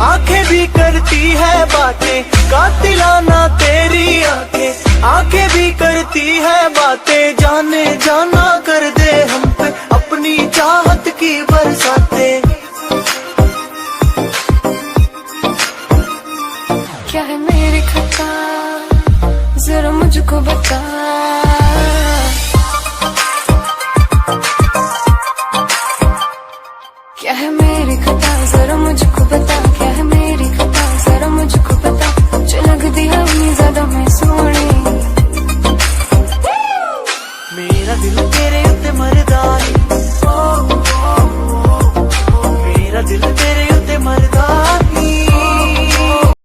आंखें भी करती है बातें, कातिलाना तेरी आंखें, आंखें भी करती है बातें। जाने जाना कर दे हम पे अपनी चाहत की बरसातें। क्या है मेरी खता, जरा मुझको बता। क्या है मेरी खता, जरा मुझको बता। क्या है मेरी खता, जरा मुझको बता। जो लगती है उतनी ज्यादा मैं सोनी।